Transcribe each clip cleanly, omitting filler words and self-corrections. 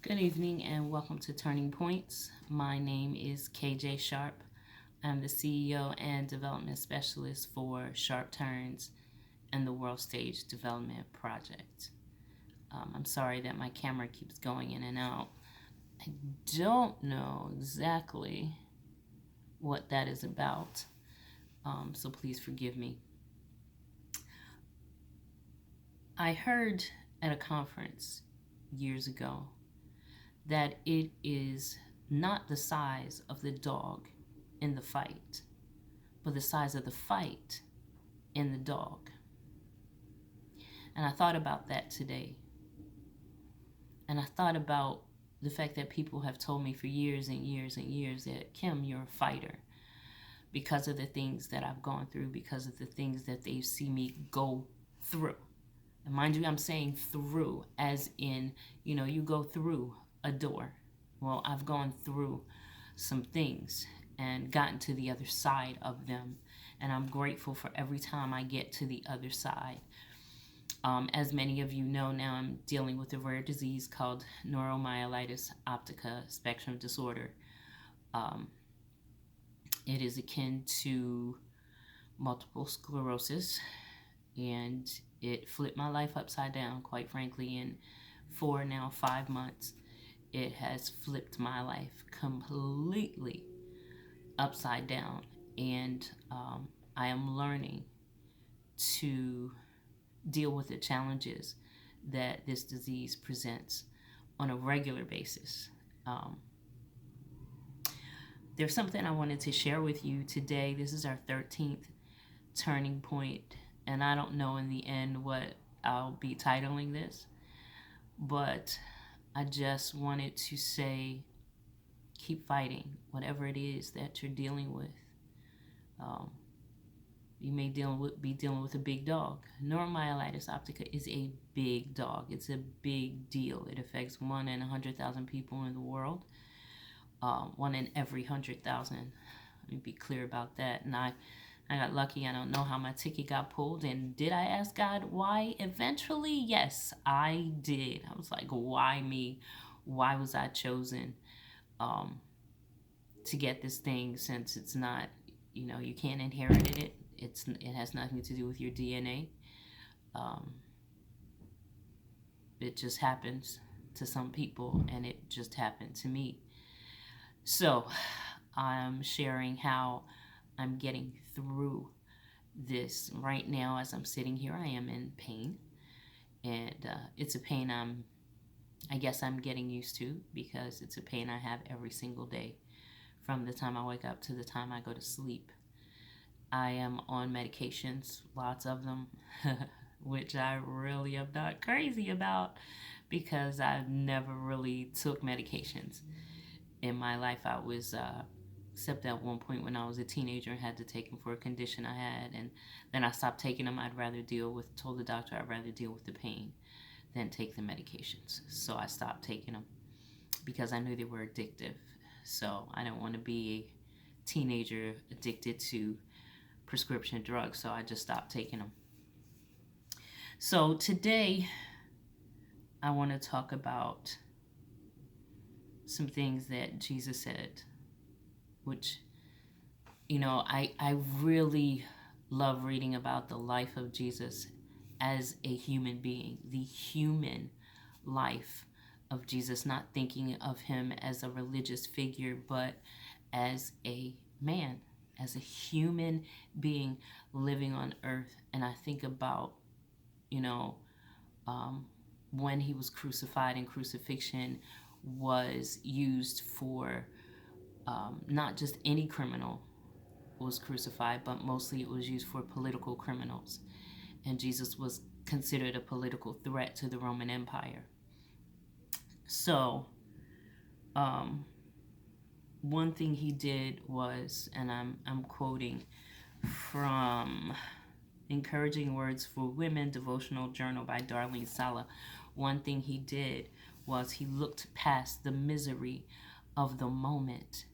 Good evening and welcome to Turning Points. My name is KJ Sharp. I'm the CEO and Development Specialist for Sharp Turns and the World Stage Development Project. I'm sorry that my camera keeps going in and out. I don't know exactly what that is about, so please forgive me. I heard at a conference years ago that it is not the size of the dog in the fight, but the size of the fight in the dog. And I thought about that today. And I thought about the fact that people have told me for years and years and years that, Kim, you're a fighter, because of the things that I've gone through, because of the things that they see me go through. And mind you, I'm saying through, as in, you go through a door. Well, I've gone through some things and gotten to the other side of them. And I'm grateful for every time I get to the other side. As many of you know now, I'm dealing with a rare disease called neuromyelitis optica spectrum disorder. It is akin to multiple sclerosis, and it flipped my life upside down, quite frankly, in 5 months. It has flipped my life completely upside down, and I am learning to deal with the challenges that this disease presents on a regular basis. There's something I wanted to share with you today. This is our 13th turning point, and I don't know in the end what I'll be titling this, but I just wanted to say, keep fighting, whatever it is that you're dealing with. You may be dealing with a big dog. Neuromyelitis optica is a big dog. It's a big deal. It affects 1 in 100,000 people in the world. 1 in every 100,000. Let me be clear about that. And I got lucky. I don't know how my ticket got pulled. And did I ask God why? Eventually, yes, I did. I was like, why me? Why was I chosen to get this thing, since it's not, you can't inherit it. It has nothing to do with your DNA. It just happens to some people, and it just happened to me. So I'm sharing how I'm getting through this right now. As I'm sitting here, I am in pain, and it's a pain I guess I'm getting used to, because it's a pain I have every single day from the time I wake up to the time I go to sleep. I am on medications, lots of them, which I really am not crazy about, because I never really took medications in my life. I was, except at one point when I was a teenager and had to take them for a condition I had, and then I stopped taking them. Told the doctor I'd rather deal with the pain than take the medications. So I stopped taking them because I knew they were addictive. So I didn't want to be a teenager addicted to prescription drugs, so I just stopped taking them. So today I want to talk about some things that Jesus said, which, I really love reading about the life of Jesus as a human being, the human life of Jesus, not thinking of him as a religious figure, but as a man, as a human being living on earth. And I think about, when he was crucified, and crucifixion was used for not just any criminal was crucified, but mostly it was used for political criminals. And Jesus was considered a political threat to the Roman Empire. So, one thing he did was, and I'm quoting from Encouraging Words for Women, devotional journal by Darlene Sala. One thing he did was he looked past the misery of the moment.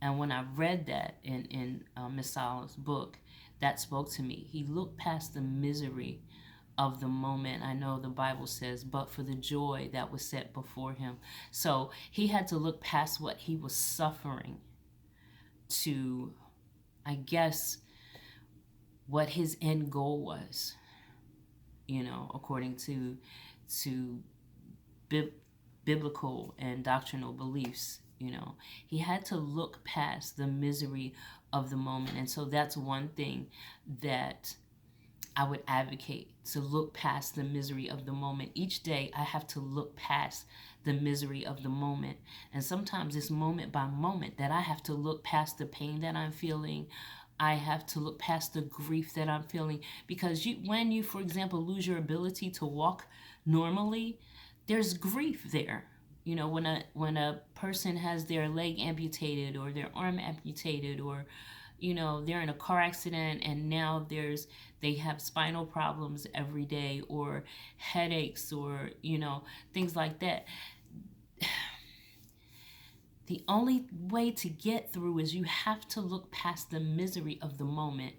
And when I read that in Miss Sala's book, that spoke to me. He looked past the misery of the moment. I know the Bible says, but for the joy that was set before him. So he had to look past what he was suffering to, I guess, what his end goal was, according to biblical and doctrinal beliefs. He had to look past the misery of the moment. And so that's one thing that I would advocate, to look past the misery of the moment. Each day I have to look past the misery of the moment. And sometimes it's moment by moment that I have to look past the pain that I'm feeling. I have to look past the grief that I'm feeling. Because when you, for example, lose your ability to walk normally, there's grief there. When a person has their leg amputated or their arm amputated, or they're in a car accident and now they have spinal problems every day, or headaches, or things like that. The only way to get through is you have to look past the misery of the moment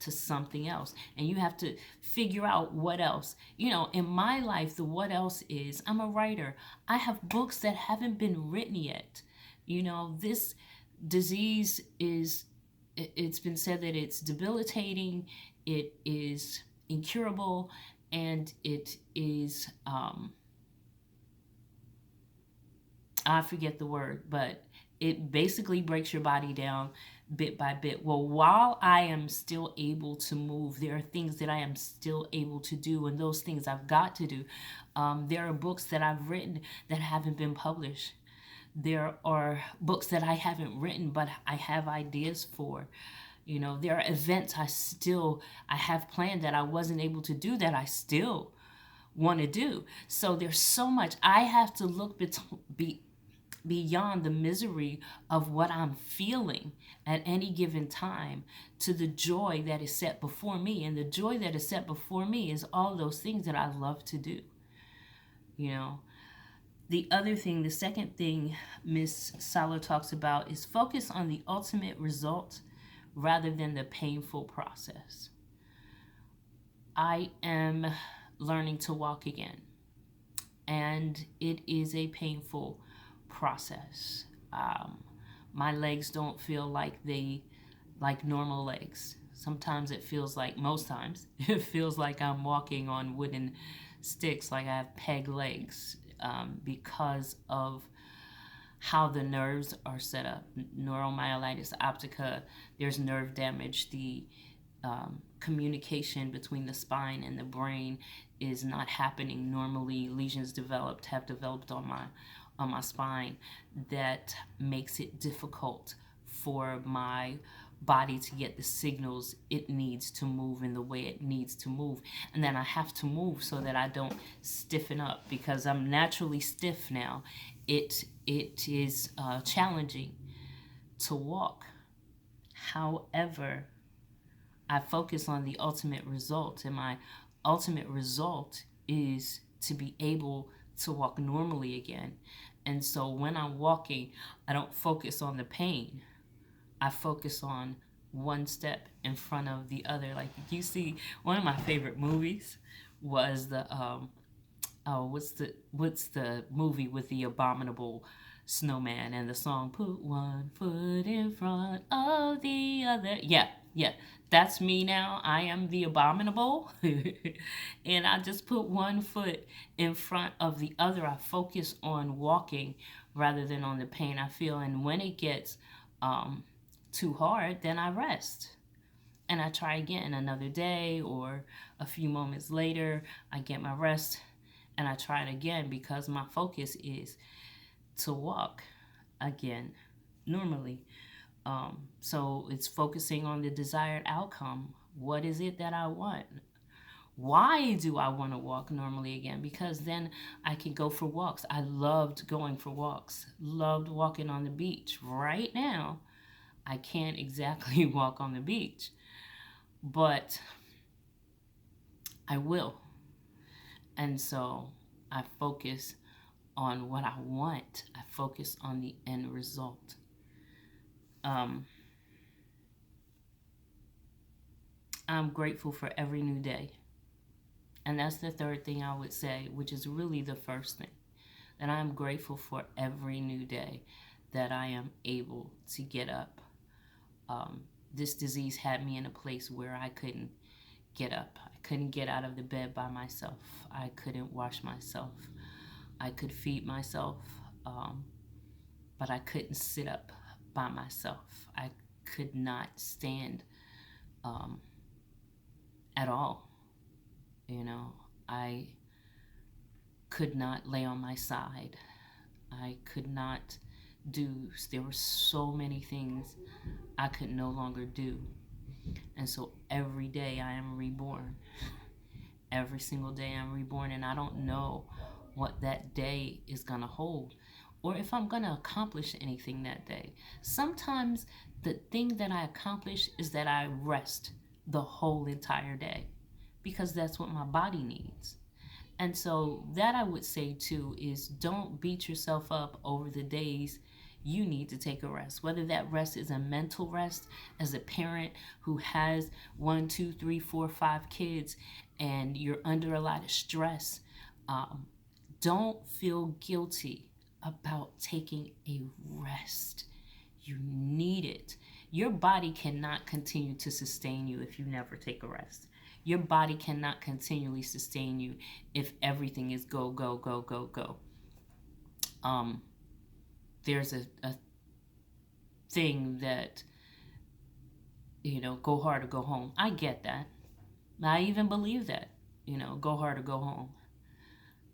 to something else, and you have to figure out what else. In my life, the what else is, I'm a writer. I have books that haven't been written yet. This disease it's been said that it's debilitating, it is incurable, and it is I forget the word, but it basically breaks your body down bit by bit. Well, while I am still able to move, there are things that I am still able to do, and those things I've got to do. There are books that I've written that haven't been published. There are books that I haven't written, but I have ideas for. There are events I have planned that I wasn't able to do that I still want to do. So there's so much. I have to look beyond the misery of what I'm feeling at any given time to the joy that is set before me. And the joy that is set before me is all those things that I love to do. The second thing Miss Salo talks about is focus on the ultimate result rather than the painful process. I am learning to walk again, and it is a painful process. My legs don't feel like normal legs. Sometimes most times it feels like I'm walking on wooden sticks, like I have peg legs, because of how the nerves are set up. Neuromyelitis optica, there's nerve damage. The communication between the spine and the brain is not happening normally. Lesions have developed on my spine that makes it difficult for my body to get the signals it needs to move in the way it needs to move. And then I have to move so that I don't stiffen up, because I'm naturally stiff now. It is challenging to walk. However, I focus on the ultimate result, and my ultimate result is to be able to walk normally again. And so when I'm walking, I don't focus on the pain. I focus on one step in front of the other. Like, you see, one of my favorite movies was the what's the movie with the abominable snowman and the song "Put one foot in front of the other"? Yeah, that's me now. I am the abominable, and I just put one foot in front of the other. I focus on walking rather than on the pain I feel. And when it gets too hard, then I rest. And I try again another day, or a few moments later, I get my rest and I try it again, because my focus is to walk again normally. So it's focusing on the desired outcome. What is it that I want? Why do I want to walk normally again? Because then I can go for walks. I loved going for walks, loved walking on the beach. Right now, I can't exactly walk on the beach, but I will. And so I focus on what I want. I focus on the end result. I'm grateful for every new day. And that's the third thing I would say, which is really the first thing. That I am grateful for every new day that I am able to get up. This disease had me in a place where I couldn't get up. I couldn't get out of the bed by myself. I couldn't wash myself. I could feed myself, but I couldn't sit up by myself. I could not stand at all. You know, I could not lay on my side. I could not do, there were so many things I could no longer do. And so every day I am reborn. Every single day I'm reborn, and I don't know what that day is going to hold or if I'm going to accomplish anything that day. Sometimes the thing that I accomplish is that I rest the whole entire day because that's what my body needs. And so that I would say too is don't beat yourself up over the days you need to take a rest. Whether that rest is a mental rest as a parent who has 1, 2, 3, 4, 5 kids and you're under a lot of stress, don't feel guilty about taking a rest. You need it. Your body cannot continue to sustain you if you never take a rest. Your body cannot continually sustain you if everything is go, go, go, go, go. There's a thing that, go hard or go home. I get that. I even believe that, go hard or go home.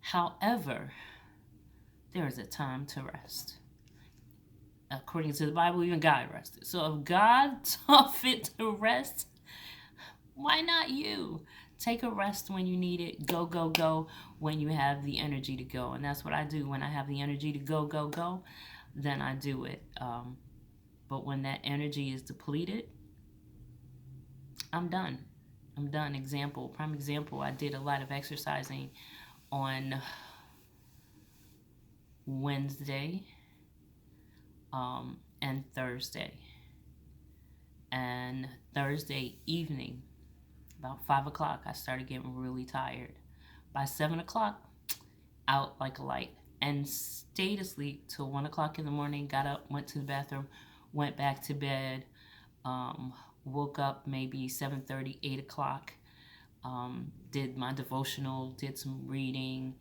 However, there is a time to rest. According to the Bible, even God rested. So if God saw fit to rest, why not you? Take a rest when you need it. Go, go, go when you have the energy to go. And that's what I do. When I have the energy to go, go, go, then I do it. But when that energy is depleted, I'm done. I'm done. Prime example, I did a lot of exercising on Wednesday and Thursday. And Thursday evening, about 5 o'clock, I started getting really tired. By 7 o'clock, out like a light. And stayed asleep till 1 o'clock in the morning, got up, went to the bathroom, went back to bed, woke up maybe 7:30, 8 o'clock, did my devotional, did some reading,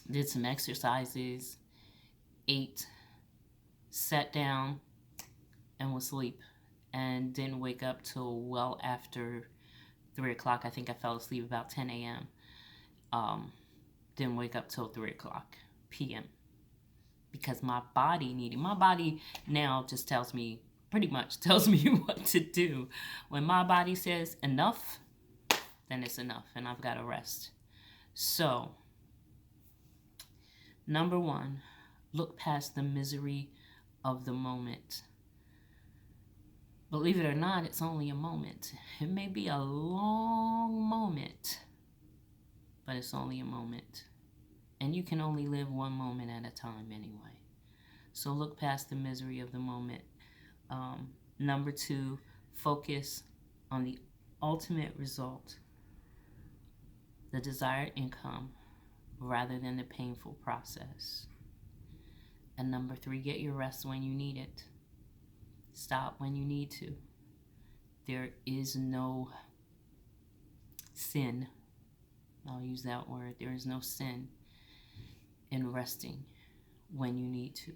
did some exercises, ate, sat down, and was asleep. And didn't wake up till well after 3 o'clock. I think I fell asleep about 10 a.m. Didn't wake up till 3 o'clock p.m. because my body now just pretty much tells me what to do. When my body says enough, then it's enough and I've got to rest. So, number 1, look past the misery of the moment. Believe it or not, it's only a moment. It may be a long moment, but it's only a moment. And you can only live one moment at a time anyway. So look past the misery of the moment. Number 2, focus on the ultimate result, the desired income, rather than the painful process. And number 3, get your rest when you need it. Stop when you need to. There is no sin. I'll use that word. There is no sin in resting when you need to.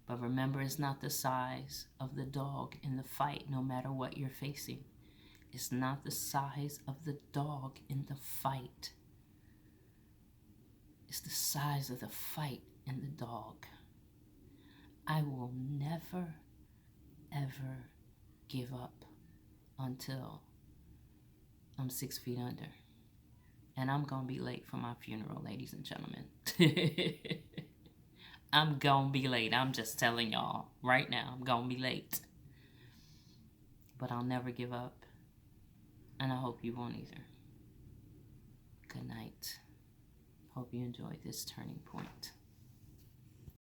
But remember, it's not the size of the dog in the fight, no matter what you're facing. It's not the size of the dog in the fight. It's the size of the fight in the dog. I will never, ever give up until I'm 6 feet under. And I'm going to be late for my funeral, ladies and gentlemen. I'm going to be late. I'm just telling y'all right now, I'm going to be late. But I'll never give up. And I hope you won't either. Good night. Hope you enjoyed this turning point.